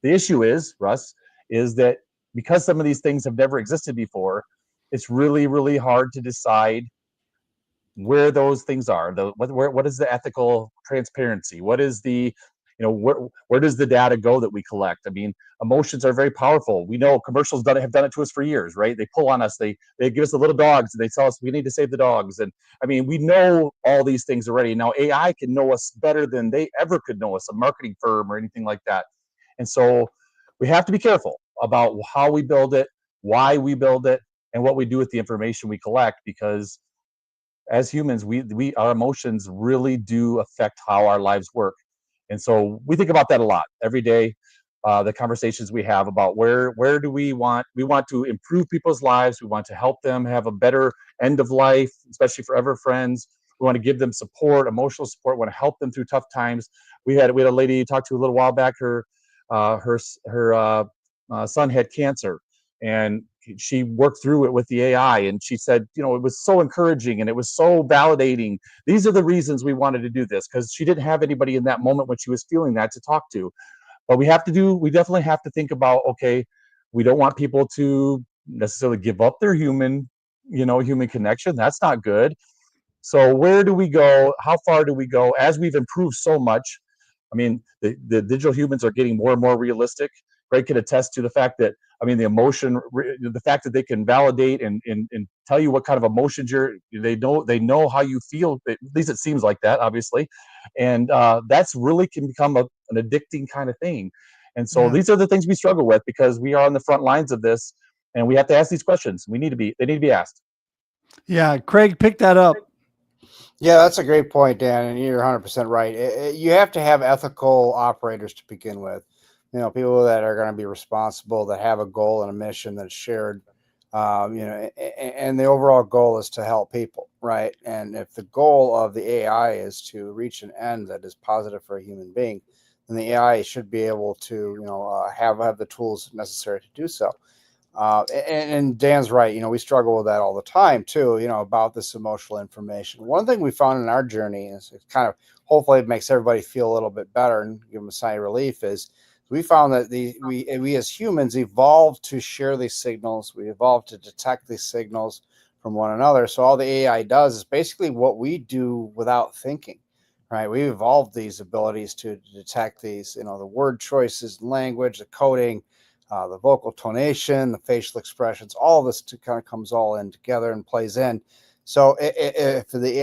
The issue is, Russ, is that because some of these things have never existed before, it's really, really hard to decide where those things are. What is the ethical transparency? What is the, where does the data go that we collect? I mean, emotions are very powerful. We know commercials have done it to us for years, right? They pull on us. They give us the little dogs and they tell us we need to save the dogs. And I mean, we know all these things already. Now AI can know us better than they ever could know us, a marketing firm or anything like that. And so we have to be careful about how we build it, why we build it, and what we do with the information we collect, because as humans, our emotions really do affect how our lives work. And so we think about that a lot every day. The conversations we have about where do we want to improve people's lives. We want to help them have a better end of life, especially forever friends. We want to give them support, emotional support. We want to help them through tough times. We had a lady talk to a little while back. Her son had cancer, and she worked through it with the AI, and she said, it was so encouraging and it was so validating. These are the reasons we wanted to do this, because she didn't have anybody in that moment when she was feeling that to talk to. But we definitely have to think about, okay, we don't want people to necessarily give up their human connection. That's not good. So where do we go? How far do we go? As we've improved so much, I mean, the digital humans are getting more and more realistic. Greg can attest to the fact that, the fact that they can validate and tell you what kind of emotions they know how you feel. At least it seems like that, obviously. And that's really can become an addicting kind of thing. And so these are the things we struggle with, because we are on the front lines of this, and we have to ask these questions. They need to be asked. Yeah. Craig, pick that up. Yeah, that's a great point, Dan, and you're 100% right. You have to have ethical operators to begin with. People that are going to be responsible, that have a goal and a mission that's shared, and the overall goal is to help people, right? And if the goal of the AI is to reach an end that is positive for a human being, then the AI should be able to, have the tools necessary to do so. And Dan's right. We struggle with that all the time too, about this emotional information. One thing we found in our journey is it kind of, hopefully it makes everybody feel a little bit better and give them a sigh of relief, is we found that we as humans evolved to share these signals. We evolved to detect these signals from one another. So all the AI does is basically what we do without thinking, right? We evolved these abilities to detect these, the word choices, language, the coding, the vocal tonation, the facial expressions, all of this kind of comes all in together and plays in. So if the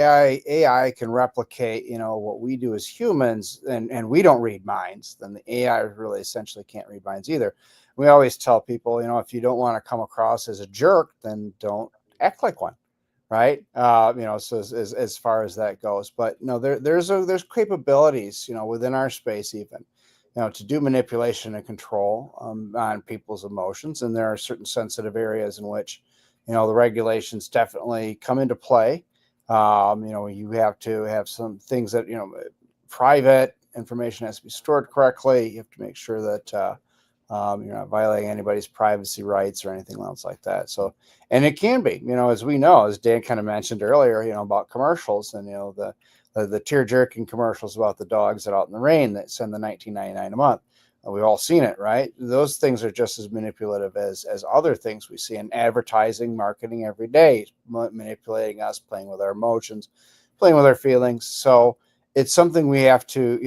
AI can replicate, what we do as humans, and we don't read minds, then the AI really essentially can't read minds either. We always tell people, if you don't want to come across as a jerk, then don't act like one, right? So as far as that goes, but no, there's capabilities, within our space even, to do manipulation and control on people's emotions. And there are certain sensitive areas in which, the regulations definitely come into play. You have to have some things that, private information has to be stored correctly. You have to make sure that you're not violating anybody's privacy rights or anything else like that. So, and it can be, as we know, as Dan kind of mentioned earlier, about commercials and, the tear-jerking commercials about the dogs out in the rain that send the $19.99 a month. We've all seen it, right? Those things are just as manipulative as other things we see in advertising, marketing every day, manipulating us, playing with our emotions, playing with our feelings. So it's something we have to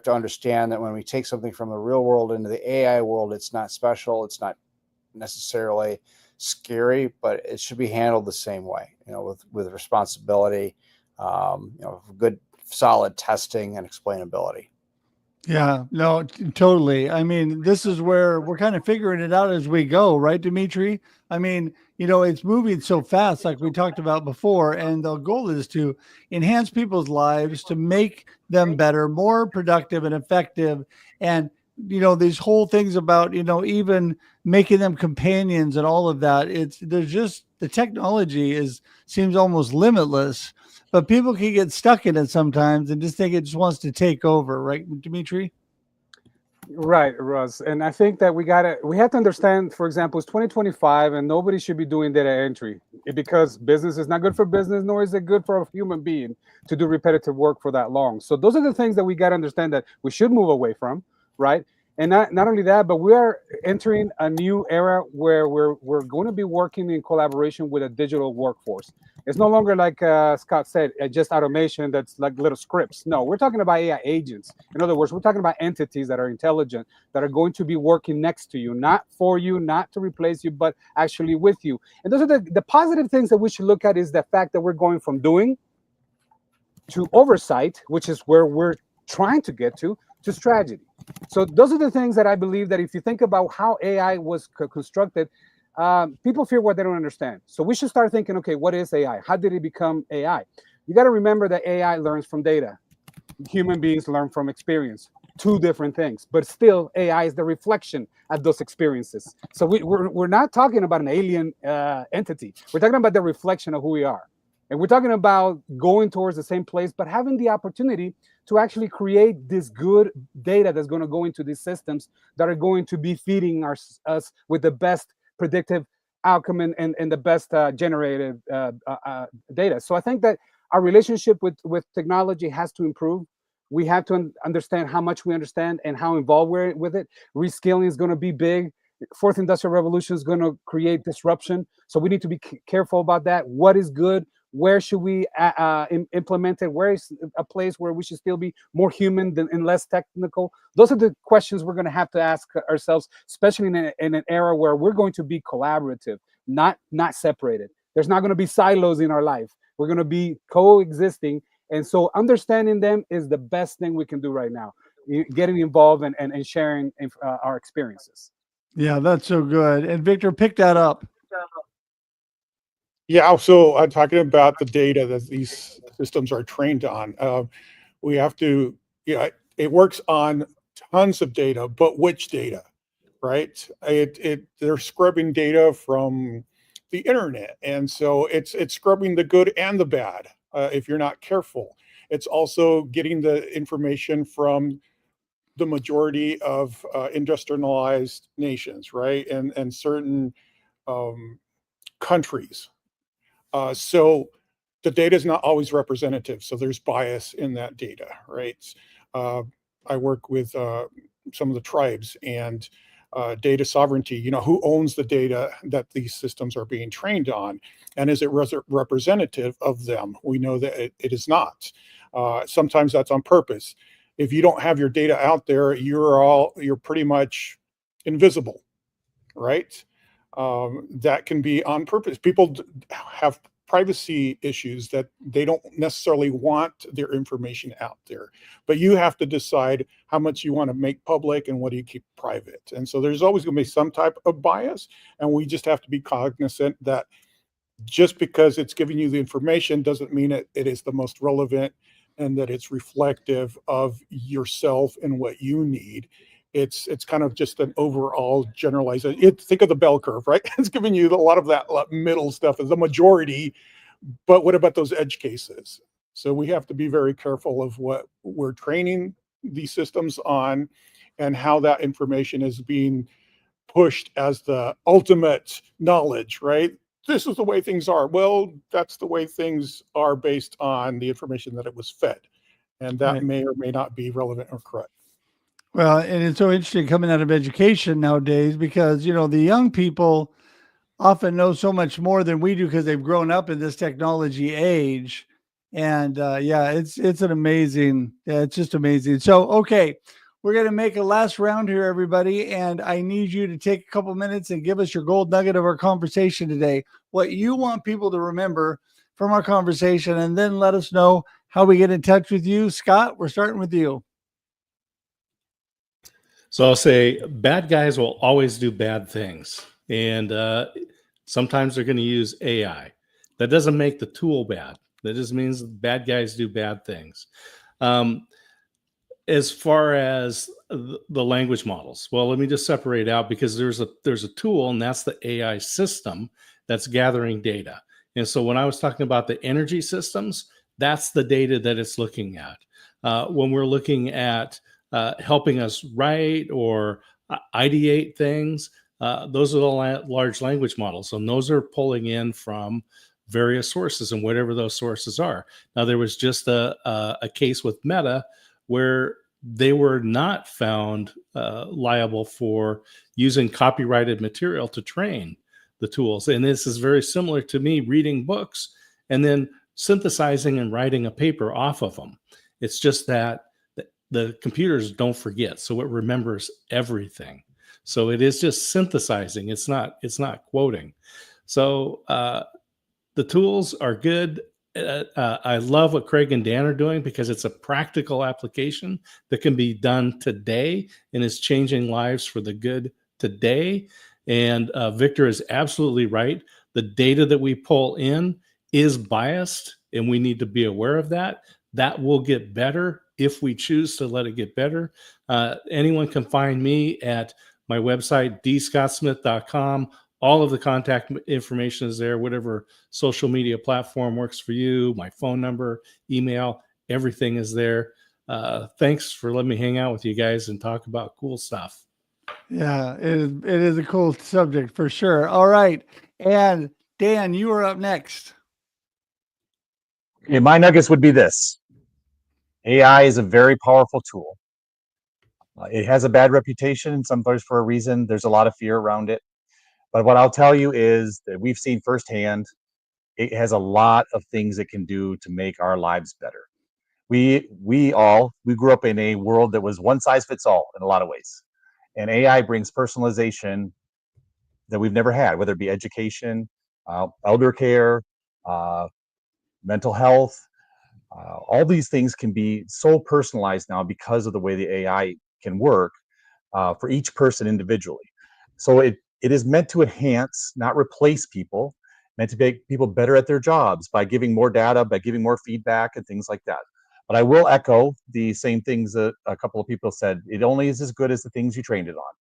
understand, that when we take something from the real world into the AI world, it's not special. It's not necessarily scary, but it should be handled the same way, with responsibility, good, solid testing and explainability. Yeah, no, totally. I mean, this is where we're kind of figuring it out as we go, right, Dimitri? I mean, it's moving so fast, like we talked about before, and the goal is to enhance people's lives, to make them better, more productive and effective. And, these whole things about, even making them companions and all of that, the technology seems almost limitless. But people can get stuck in it sometimes and just think it just wants to take over, right, Dimitri? Right, Russ. And I think that we have to understand, for example, it's 2025 and nobody should be doing data entry, because business is not good for business, nor is it good for a human being to do repetitive work for that long. So those are the things that we got to understand that we should move away from, right? And not only that, but we are entering a new era where we're going to be working in collaboration with a digital workforce. It's no longer like Scott said, just automation that's like little scripts. No, we're talking about AI agents. In other words, we're talking about entities that are intelligent, that are going to be working next to you, not for you, not to replace you, but actually with you. And those are the positive things that we should look at, is the fact that we're going from doing to oversight, which is where we're trying to get to strategy. So those are the things that I believe that if you think about how AI was constructed, people fear what they don't understand. So we should start thinking, okay, what is AI? How did it become AI? You got to remember that AI learns from data. Human beings learn from experience. Two different things, but still AI is the reflection of those experiences. So we're not talking about an alien entity. We're talking about the reflection of who we are. And we're talking about going towards the same place, but having the opportunity to actually create this good data that's going to go into these systems that are going to be feeding us with the best predictive outcome and the best generated data. So I think that our relationship with technology has to improve. We have to understand how much we understand and how involved we're with it. Reskilling is going to be big. Fourth industrial revolution is going to create disruption. So we need to be careful about that. What is good? Where should we implement it? Where is a place where we should still be more human and less technical? Those are the questions we're going to have to ask ourselves, especially in an era where we're going to be collaborative, not separated. There's not going to be silos in our life. We're going to be coexisting. And so understanding them is the best thing we can do right now, getting involved and sharing our experiences. Yeah, that's so good. And Victor, pick that up. Yeah, so I'm talking about the data that these systems are trained on. We have to, it works on tons of data, but which data, right? They're scrubbing data from the internet, and so it's scrubbing the good and the bad. If you're not careful, it's also getting the information from the majority of industrialized nations, right, and certain countries. So the data is not always representative. So there's bias in that data, right? I work with some of the tribes and data sovereignty, who owns the data that these systems are being trained on? And is it representative of them? We know that it is not. Sometimes that's on purpose. If you don't have your data out there, you're pretty much invisible, right? That can be on purpose. People have privacy issues that they don't necessarily want their information out there, but you have to decide how much you want to make public and what do you keep private. And so there's always going to be some type of bias, and we just have to be cognizant that just because it's giving you the information doesn't mean it is the most relevant and that it's reflective of yourself and what you need. It's kind of just an overall generalization. Think of the bell curve, right? It's giving you a lot of that middle stuff as the majority, but what about those edge cases? So we have to be very careful of what we're training these systems on and how that information is being pushed as the ultimate knowledge, right? This is the way things are. Well, that's the way things are based on the information that it was fed. And that Right. may or may not be relevant or correct. Well, and it's so interesting coming out of education nowadays because, the young people often know so much more than we do because they've grown up in this technology age. And it's it's just amazing. So, okay, we're going to make a last round here, everybody. And I need you to take a couple minutes and give us your gold nugget of our conversation today, what you want people to remember from our conversation, and then let us know how we get in touch with you. Scott, we're starting with you. So I'll say bad guys will always do bad things. And sometimes they're going to use AI. That doesn't make the tool bad. That just means bad guys do bad things. As far as the language models, well, let me just separate out because there's a tool, and that's the AI system that's gathering data. And so when I was talking about the energy systems, that's the data that it's looking at. When we're looking at helping us write or ideate things, those are the large language models. And those are pulling in from various sources and whatever those sources are. Now, there was just a case with Meta where they were not found liable for using copyrighted material to train the tools. And this is very similar to me reading books and then synthesizing and writing a paper off of them. It's just that the computers don't forget, so it remembers everything. So it is just synthesizing. It's not quoting. So the tools are good. I love what Craig and Dan are doing because it's a practical application that can be done today and is changing lives for the good today. And Victor is absolutely right. The data that we pull in is biased, and we need to be aware of that. That will get better if we choose to let it get better. Anyone can find me at my website, dscottsmith.com. All of the contact information is there, whatever social media platform works for you, my phone number, email, everything is there. Thanks for letting me hang out with you guys and talk about cool stuff. Yeah, it is a cool subject for sure. All right. And Dan, you are up next. Okay, my nuggets would be this. AI is a very powerful tool. It has a bad reputation, and sometimes for a reason. There's a lot of fear around it. But what I'll tell you is that we've seen firsthand, it has a lot of things it can do to make our lives better. We grew up in a world that was one size fits all in a lot of ways. And AI brings personalization that we've never had, whether it be education, elder care, mental health. All these things can be so personalized now because of the way the AI can work for each person individually. So it is meant to enhance, not replace people, meant to make people better at their jobs by giving more data, by giving more feedback and things like that. But I will echo the same things that a couple of people said. It only is as good as the things you trained it on.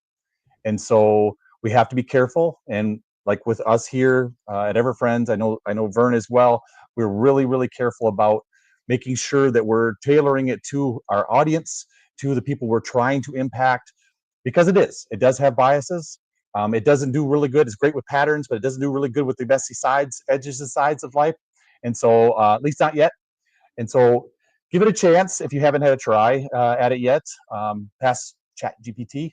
And so we have to be careful. And like with us here at EverFriends, I know Vern as well, we're really, really careful about making sure that we're tailoring it to our audience, to the people we're trying to impact, because it does have biases. It doesn't do really good. It's great with patterns, but it doesn't do really good with the messy edges and sides of life. And so, at least not yet. And so give it a chance if you haven't had a try at it yet. Past ChatGPT.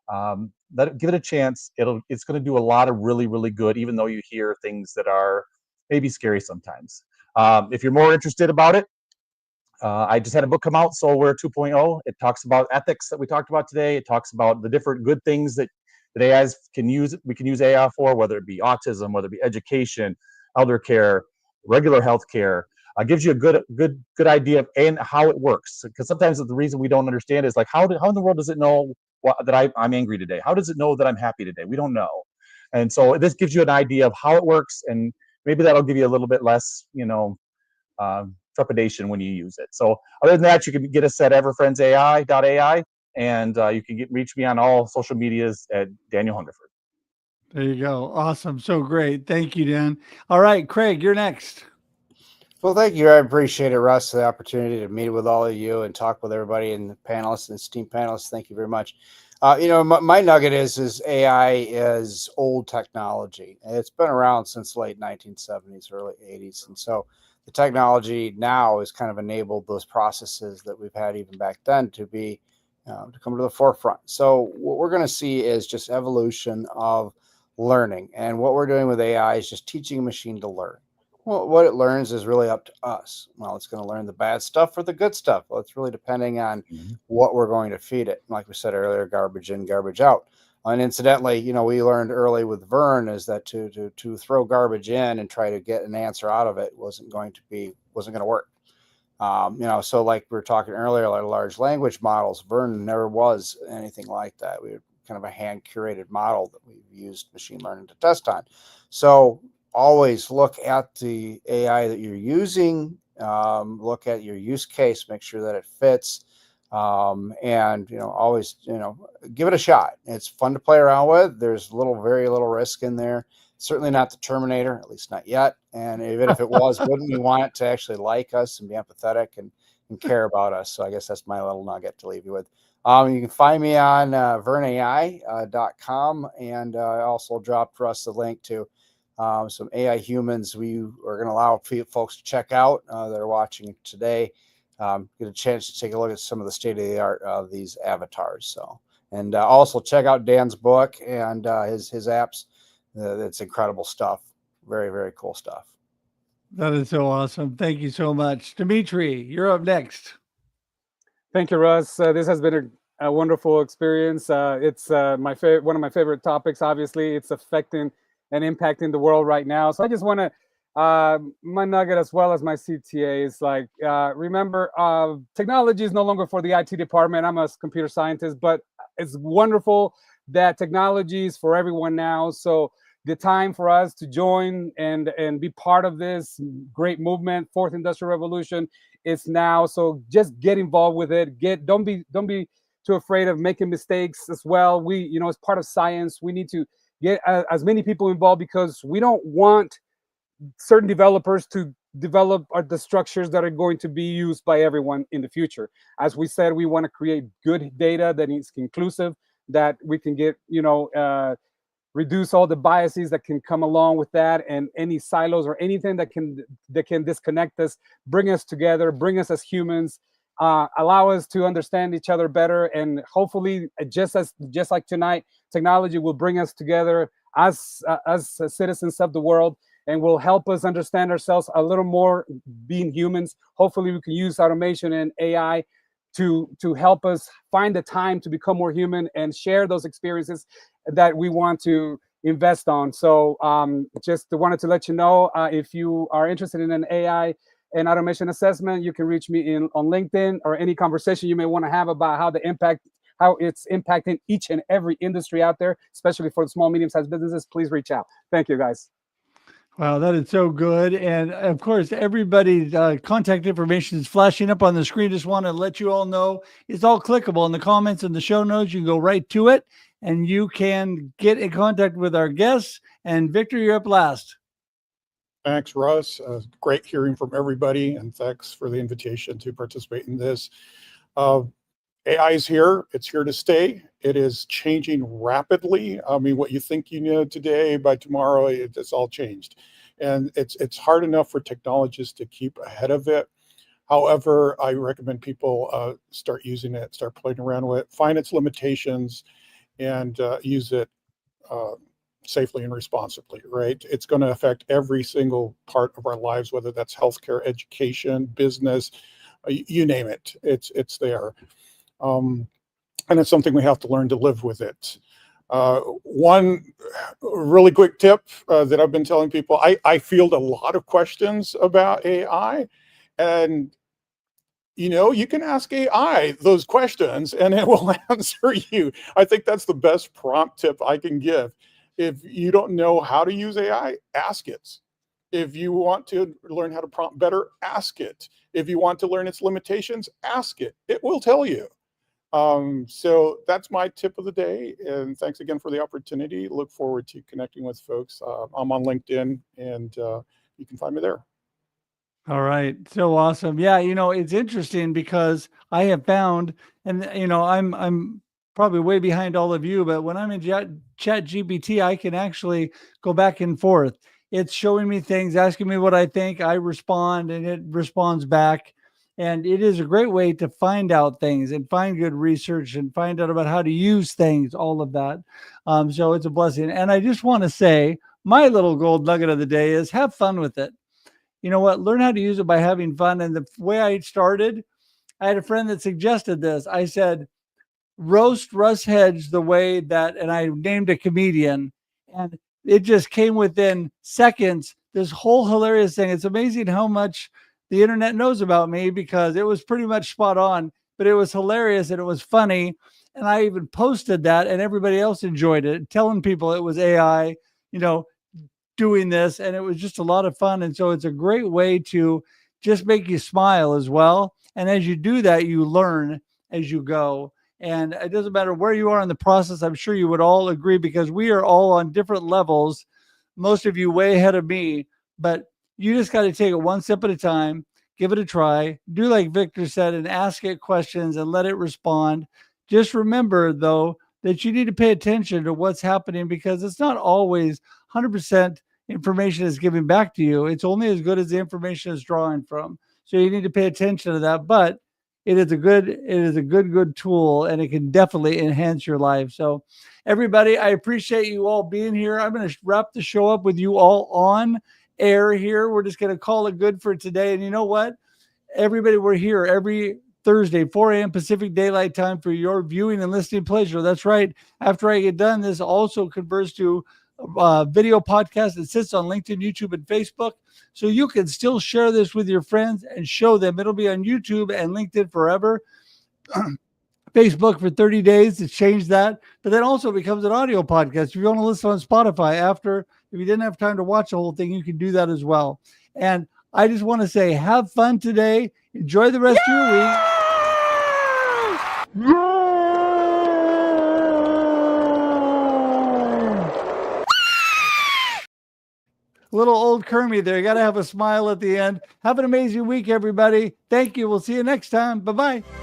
Give it a chance. It's going to do a lot of really, really good, even though you hear things that are maybe scary sometimes. If you're more interested about it, I just had a book come out, Soulware 2.0. It talks about ethics that we talked about today. It talks about the different good things that AIs can use. We can use AI for, whether it be autism, whether it be education, elder care, regular health care. Gives you a good idea of and how it works. Because sometimes the reason we don't understand is like how in the world does it know that I'm angry today? How does it know that I'm happy today? We don't know. And so this gives you an idea of how it works, and maybe that'll give you a little bit less, trepidation when you use it. So other than that, you can get us at everfriendsai.ai, and you can reach me on all social medias at Daniel Hungerford. There you go. Awesome. So great. Thank you, Dan. All right, Craig, you're next. Well, thank you. I appreciate it, Russ, the opportunity to meet with all of you and talk with everybody and the panelists and esteemed panelists. Thank you very much. My nugget is AI is old technology. It's been around since late 1970s, early 80s. And so the technology now has kind of enabled those processes that we've had even back then to be to come to the forefront. So what we're going to see is just evolution of learning. And what we're doing with AI is just teaching a machine to learn. Well, what it learns is really up to us. Well, it's going to learn the bad stuff or the good stuff. Well, it's really depending on what we're going to feed it. Like we said earlier, garbage in, garbage out. And incidentally, we learned early with Vern is that to throw garbage in and try to get an answer out of it wasn't going to work. So like we were talking earlier, like large language models, Vern never was anything like that. We were kind of a hand curated model that we've used machine learning to test on. So always look at the AI that you're using, look at your use case, make sure that it fits, and always give it a shot. It's fun to play around with. There's very little risk in there. Certainly not the Terminator, at least not yet. And even if it was, wouldn't we want it to actually like us and be empathetic and care about us? So I guess that's my little nugget to leave you with. You can find me on vernai.com, and I also dropped Russ the link to some AI humans we are going to allow folks to check out that are watching today. get a chance to take a look at some of the state of the art of these avatars. So, and also check out Dan's book and his apps. It's incredible stuff. Very, very cool stuff. That is so awesome. Thank you so much. Dimitri, you're up next. Thank you, Russ. This has been a wonderful experience. It's my favorite, one of my favorite topics. Obviously, it's affecting and impacting the world right now. So I just want to, my nugget as well as my CTA is like, remember, technology is no longer for the IT department. I'm a computer scientist, but it's wonderful that technology is for everyone now. So the time for us to join and be part of this great movement, fourth industrial revolution, is now. So just get involved with it. Don't be too afraid of making mistakes as well. We, it's part of science. We need to get as many people involved because we don't want certain developers to develop the structures that are going to be used by everyone in the future. As we said, we want to create good data that is inclusive, that we can get, reduce all the biases that can come along with that, and any silos or anything that can disconnect us, bring us together, bring us as humans, allow us to understand each other better, and hopefully, just like tonight, technology will bring us together as citizens of the world, and will help us understand ourselves a little more, being humans. Hopefully, we can use automation and AI to help us find the time to become more human and share those experiences that we want to invest on. So just wanted to let you know, if you are interested in an AI and automation assessment, you can reach me on LinkedIn, or any conversation you may want to have about how it's impacting each and every industry out there, especially for the small, medium-sized businesses. Please reach out. Thank you, guys. Wow, that is so good. And of course, everybody's contact information is flashing up on the screen. Just want to let you all know it's all clickable in the comments and the show notes. You can go right to it and you can get in contact with our guests. And Victor, you're up last. Thanks, Russ. Great hearing from everybody, and thanks for the invitation to participate in this. AI is here. It's here to stay. It is changing rapidly. I mean, what you think you know today, by tomorrow, it's all changed. And it's hard enough for technologists to keep ahead of it. However, I recommend people start using it, start playing around with it, find its limitations, and use it safely and responsibly, right? It's going to affect every single part of our lives, whether that's healthcare, education, business, you name it. It's there. And it's something we have to learn to live with it. One really quick tip that I've been telling people, I field a lot of questions about AI, and you can ask AI those questions and it will answer you. I think that's the best prompt tip I can give. If you don't know how to use AI, ask it. If you want to learn how to prompt better, ask it. If you want to learn its limitations, ask it. It will tell you. So that's my tip of the day. And thanks again for the opportunity. Look forward to connecting with folks. I'm on LinkedIn, and you can find me there. All right. So awesome. Yeah. It's interesting because I have found, and I'm probably way behind all of you, but when I'm in Chat GPT, I can actually go back and forth. It's showing me things, asking me what I think, I respond, and it responds back. And it is a great way to find out things and find good research and find out about how to use things, all of that. So it's a blessing. And I just want to say, my little gold nugget of the day is have fun with it. You know what? Learn how to use it by having fun. And the way I started, I had a friend that suggested this. I said, roast Russ Hedge the way that, and I named a comedian, and it just came within seconds. This whole hilarious thing. It's amazing how much the internet knows about me because it was pretty much spot on, but it was hilarious and it was funny. And I even posted that and everybody else enjoyed it, telling people it was AI, doing this, and it was just a lot of fun. And so it's a great way to just make you smile as well. And as you do that, you learn as you go. And it doesn't matter where you are in the process. I'm sure you would all agree because we are all on different levels. Most of you way ahead of me, but you just got to take it one step at a time, give it a try, do like Victor said, and ask it questions and let it respond. Just remember, though, that you need to pay attention to what's happening because it's not always 100% information is given back to you. It's only as good as the information is drawing from. So you need to pay attention to that. But it is a good tool, and it can definitely enhance your life. So everybody, I appreciate you all being here. I'm going to wrap the show up with you all on air here. We're just going to call it good for today. And you know what? Everybody, we're here every Thursday, 4 a.m. Pacific Daylight Time for your viewing and listening pleasure. That's right. After I get done, this also converts to a video podcast that sits on LinkedIn, YouTube, and Facebook. So you can still share this with your friends and show them. It'll be on YouTube and LinkedIn forever. Facebook for 30 days to change that, but then also becomes an audio podcast. If you want to listen on Spotify after, if you didn't have time to watch the whole thing, you can do that as well. And I just want to say, have fun today. Enjoy the rest of your week. Little old Kermie there. You got to have a smile at the end. Have an amazing week, everybody. Thank you. We'll see you next time. Bye-bye.